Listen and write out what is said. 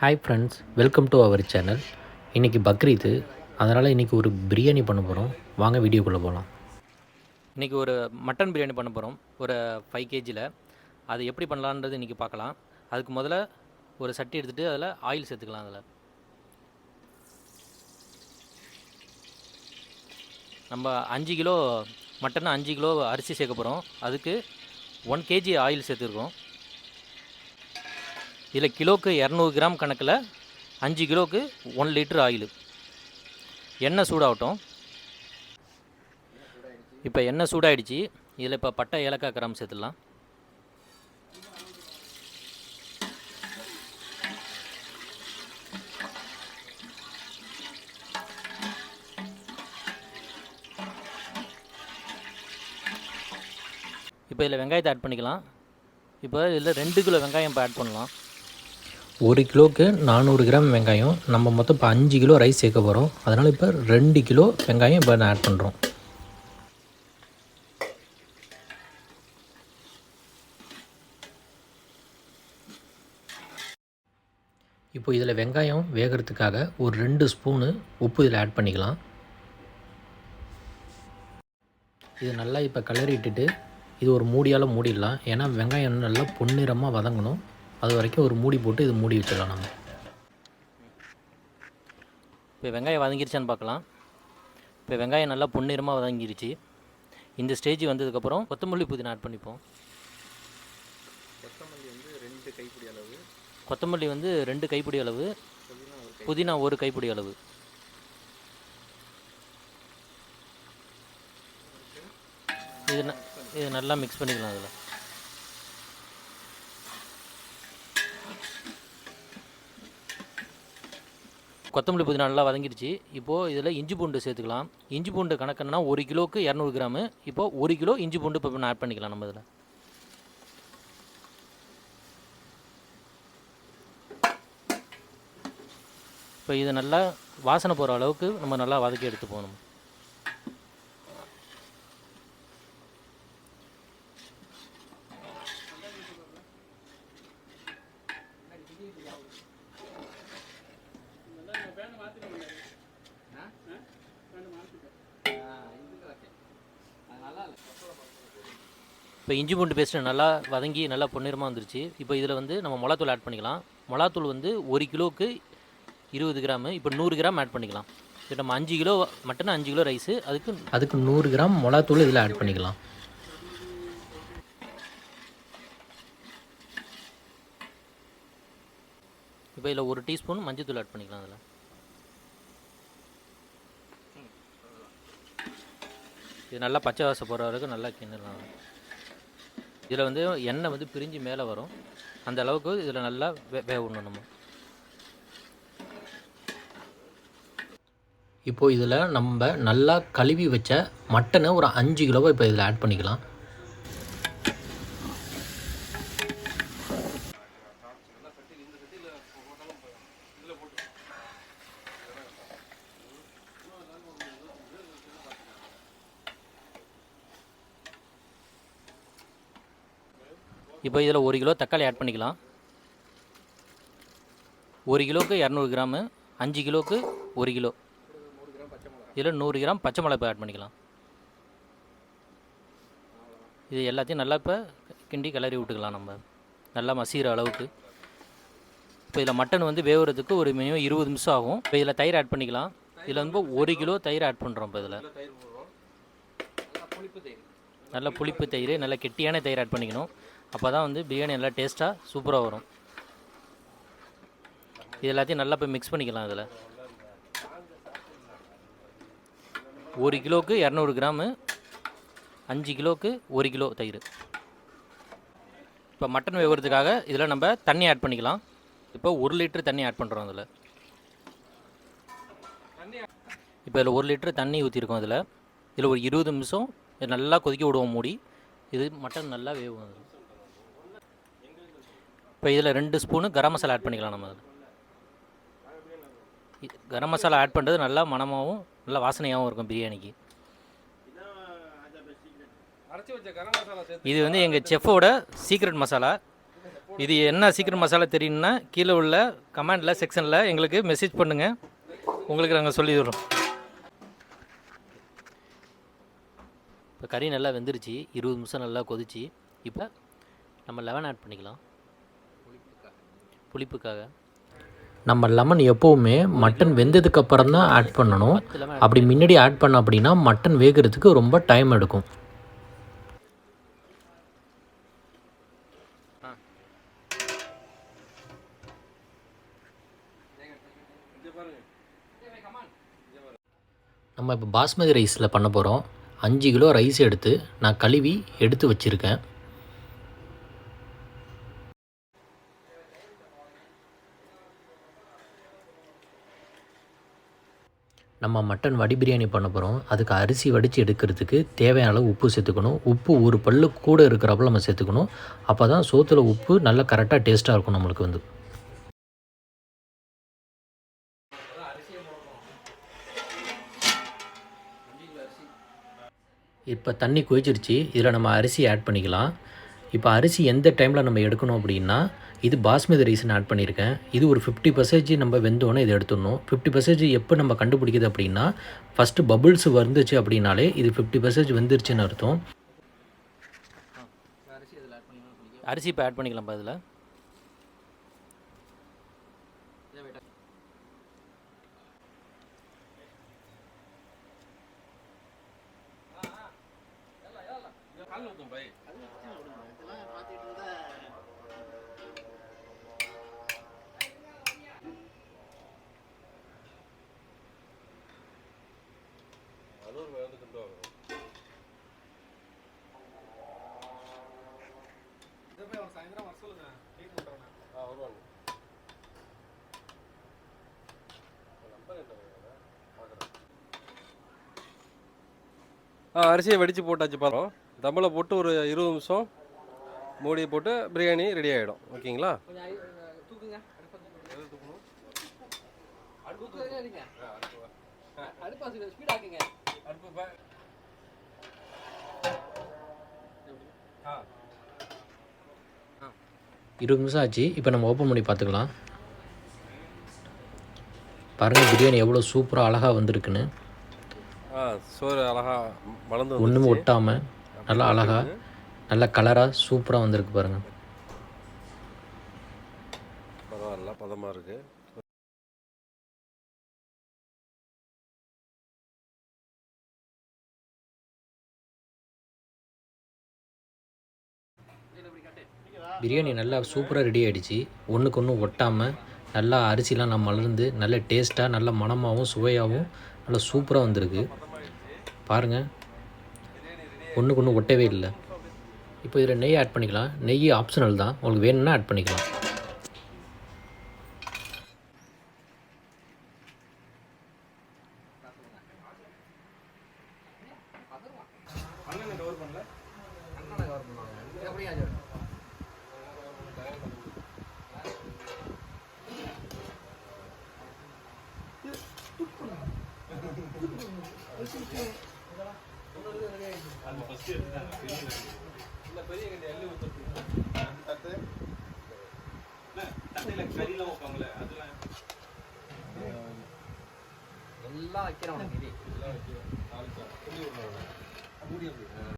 Hi friends, welcome to our channel. இன்றைக்கி பக்ரீத்து, அதனால் இன்றைக்கி ஒரு பிரியாணி பண்ண போகிறோம். வாங்க வீடியோக்குள்ளே போகலாம். இன்றைக்கி ஒரு மட்டன் பிரியாணி பண்ண போகிறோம். ஒரு 5 கேஜியில். அது எப்படி பண்ணலான்றது இன்றைக்கி பார்க்கலாம். அதுக்கு முதல்ல ஒரு சட்டி எடுத்துகிட்டு அதில் ஆயில் சேர்த்துக்கலாம். அதில் நம்ம 5 கிலோ மட்டன் 5 கிலோ அரிசி சேர்க்க போகிறோம். அதுக்கு 1 கேஜி ஆயில் சேர்த்துருக்கோம். இதில் கிலோவுக்கு 200 கிராம் கணக்கில் 5 கிலோவுக்கு 1 லிட்டர் ஆயில். எண்ணெய் சூடாகட்டும். இப்போ எண்ணெய் சூடாகிடுச்சு. இதில் இப்போ பட்டை ஏலக்காய் கிராம் சேர்த்துடலாம். இப்போ இதில் வெங்காயத்தை ஆட் பண்ணிக்கலாம். இப்போ இதில் 2 கிலோ வெங்காயம் இப்போ ஆட் பண்ணலாம். 1 கிலோவுக்கு 400 கிராம் வெங்காயம். நம்ம மொத்தம் இப்போ 5 கிலோ ரைஸ் சேர்க்க போகிறோம். அதனால் இப்போ 2 கிலோ வெங்காயம் இப்போ ஆட் பண்ணுறோம். இப்போ இதில் வெங்காயம் வேகிறதுக்காக ஒரு 2 ஸ்பூனு உப்பு இதில் ஆட் பண்ணிக்கலாம். இது நல்லா இப்போ கிளறிட்டுட்டு இது ஒரு மூடியால் மூடிடலாம். ஏன்னா வெங்காயம் நல்லா பொன்னிறமாக வதங்கணும். அது வரைக்கும் ஒரு மூடி போட்டு இது மூடி வச்சிடலாம். நம்ம இப்போ வெங்காயம் வதங்கிருச்சான்னு பார்க்கலாம். இப்போ வெங்காயம் நல்லா பொன்னிறமாக வதங்கிருச்சு. இந்த ஸ்டேஜ் வந்ததுக்கப்புறம் கொத்தமல்லி புதினா ஆட் பண்ணிப்போம். கொத்தமல்லி வந்து 2 கைப்பிடி அளவு, புதினா 1 கைப்பிடி அளவு. இது நல்லா மிக்ஸ் பண்ணிக்கலாம். அதில் கொத்தமல்லி புதினா நல்லா வதங்கிடுச்சு. இப்போது இதில் இஞ்சி பூண்டு சேர்த்துக்கலாம். இஞ்சி பூண்டு கணக்குன்னா 1 கிலோவுக்கு 200 கிராமு. இப்போது 1 கிலோ இஞ்சி பூண்டு இப்போ ஆட் பண்ணிக்கலாம். நம்ம இதில் இப்போ இது நல்லா வாசனை போகிற அளவுக்கு நம்ம நல்லா வதக்கி எடுத்து போகணும். இப்போ இஞ்சி பூண்டு பேஸ்ட்டு நல்லா வதங்கி நல்லா பொன்னிறமாக வந்துருச்சு. இப்போ இதில் வந்து நம்ம மிளகாத்தூள் ஆட் பண்ணிக்கலாம். மிளகாத்தூள் வந்து 1 கிலோவுக்கு 20 கிராமு. இப்போ 100 கிராம் ஆட் பண்ணிக்கலாம். இப்போ நம்ம 5 கிலோ மட்டன் 5 கிலோ ரைஸு, அதுக்கு 100 கிராம் மிளகாத்தூள் இதில் ஆட் பண்ணிக்கலாம். இப்போ இதில் 1 டீஸ்பூன் மஞ்சள் ஆட் பண்ணிக்கலாம். அதில் இது நல்லா பச்சை வாசம் போகிற வரைக்கும் நல்லா கிண்டலாம். இதில் வந்து எண்ணெய் வந்து பிரிஞ்சு மேலே வரும். அந்த அளவுக்கு இதில் நல்லா வேகணும். நம்ம இப்போது இதில் நம்ம நல்லா கழுவி வச்ச மட்டனை ஒரு 5 கிலோவை இப்போ இதில் ஆட் பண்ணிக்கலாம். இப்போ இதில் 1 கிலோ தக்காளி ஆட் பண்ணிக்கலாம். 1 கிலோவுக்கு 200 கிராமு, 5 கிலோவுக்கு 1 கிலோ. இதில் 100 கிராம் பச்சை மிளகாய் ஆட் பண்ணிக்கலாம். இது எல்லாத்தையும் நல்லா இப்போ கிண்டி கிளறி விட்டுக்கலாம். நம்ம நல்லா மசிகிற அளவுக்கு. இப்போ இதில் மட்டன் வந்து வேவுறதுக்கு ஒரு மினிமம் 20 நிமிஷம் ஆகும். இப்போ இதில் தயிர் ஆட் பண்ணிக்கலாம். இதில் வந்து 1 கிலோ தயிர் ஆட் பண்ணுறோம். இப்போ இதில் நல்லா புளிப்பு தயிர், நல்லா கெட்டியான தயிர் ஆட் பண்ணிக்கணும். அப்போ தான் வந்து பிரியாணி நல்லா டேஸ்ட்டாக சூப்பராக வரும். இது எல்லாத்தையும் நல்லா போய் மிக்ஸ் பண்ணிக்கலாம். இதில் 1 கிலோவுக்கு 200 கிராமு, 5 கிலோவுக்கு 1 கிலோ தயிர். இப்போ மட்டன் வேகிறதுக்காக இதில் நம்ம தண்ணி ஆட் பண்ணிக்கலாம். இப்போ 1 லிட்டர் தண்ணி ஆட் பண்ணுறோம். அதில் இப்போ இதில் 1 லிட்டர் தண்ணி ஊற்றிருக்கோம். இதில் ஒரு 20 நிமிஷம் நல்லா கொதிக்க விடுவோம் மூடி. இது மட்டன் நல்லா வேகும். இப்போ இதில் 2 ஸ்பூனு கரம் மசாலா ஆட் பண்ணிக்கலாம். நம்ம கரம் மசாலா ஆட் பண்ணுறது நல்லா மணமாகவும் நல்லா வாசனையாகவும் இருக்கும் பிரியாணிக்கு. இது வந்து எங்கள் செஃப்போட சீக்ரெட் மசாலா. இது என்ன சீக்கிரம் மசாலா தெரியும்னா கீழே உள்ள கமெண்டில் செக்ஷனில் எங்களுக்கு மெசேஜ் பண்ணுங்கள், உங்களுக்கு நாங்கள் சொல்லிடுறோம். இப்போ கறி நல்லா வெந்துருச்சு, 20 நிமிஷம் நல்லா கொதிச்சு. இப்போ நம்ம லெமன் ஆட் பண்ணிக்கலாம் புளிப்புக்காக. நம்ம லெமன் எப்போவுமே மட்டன் வெந்ததுக்கு அப்புறம் தான் ஆட் பண்ணணும். அப்படி முன்னாடி ஆட் பண்ண அப்படின்னா மட்டன் வேகிறதுக்கு ரொம்ப டைம் எடுக்கும். நம்ம இப்போ பாஸ்மதி ரைஸில் பண்ண போகிறோம். 5 கிலோ ரைஸ் எடுத்து நான் கழுவி எடுத்து வச்சுருக்கேன். நம்ம மட்டன் வடி பிரியாணி பண்ண போகிறோம். அதுக்கு அரிசி வடித்து எடுக்கிறதுக்கு தேவையான அளவு உப்பு சேர்த்துக்கணும். உப்பு ஒரு பல்லு கூட இருக்கிறப்ப நம்ம சேர்த்துக்கணும். அப்போ தான் சோத்தில் உப்பு நல்லா கரெக்டாக டேஸ்ட்டாக இருக்கும் நம்மளுக்கு வந்து. இப்போ தண்ணி கொதிச்சிருச்சு. இதில் நம்ம அரிசி ஆட் பண்ணிக்கலாம். இப்போ அரிசி எந்த டைமில் நம்ம எடுக்கணும் அப்படின்னா, இது பாஸ்மதி ரைஸ்னு ஆட் பண்ணியிருக்கேன். இது ஒரு 50% நம்ம வெந்தோன்னே இதை எடுத்துடணும். 50% எப்போ நம்ம கண்டுபிடிக்குது அப்படின்னா, ஃபஸ்ட்டு பபுள்ஸ் வந்துச்சு அப்படின்னாலே இது 50% வெந்துருச்சுன்னு அர்த்தம். அரிசி இப்போ ஆட் பண்ணிக்கலாம்ப்பா இதில். அரிசியை வடித்து போட்டாச்சு பாருங்கள். தம்மில் போட்டு ஒரு 20 நிமிஷம் மூடி போட்டு பிரியாணி ரெடி ஆகிடும். ஓகேங்களா? இருபது நிமிஷம் ஆச்சு. இப்போ நம்ம ஓப்பன் பண்ணி பார்த்துக்கலாம். பாருங்கள் பிரியாணி எவ்வளோ சூப்பராக அழகாக வந்திருக்குன்னு. சோறு அழகாக வளர்ந்து ஒன்றுமே ஒட்டாமல் நல்லா அழகாக நல்ல கலராக சூப்பராக வந்திருக்கு பாருங்கள். பரவாயில்ல, பதமாக இருக்குது. பிரியாணி நல்லா சூப்பராக ரெடி ஆகிடுச்சு. ஒன்றுக்கு ஒன்று ஒட்டாமல் நல்லா அரிசிலாம் நம்ம மலர்ந்து நல்ல டேஸ்ட்டாக நல்ல மணமாகவும் சுவையாகவும் நல்லா சூப்பராக வந்திருக்கு பாருங்கள். ஒன்றுக்கு ஒன்று ஒட்டவே இல்லை. இப்போ இதில் நெய் ஆட் பண்ணிக்கலாம். நெய் ஆப்ஷனல் தான், உங்களுக்கு வேணும்னா ஆட் பண்ணிக்கலாம். எல்லாம் வைக்கிறேன்.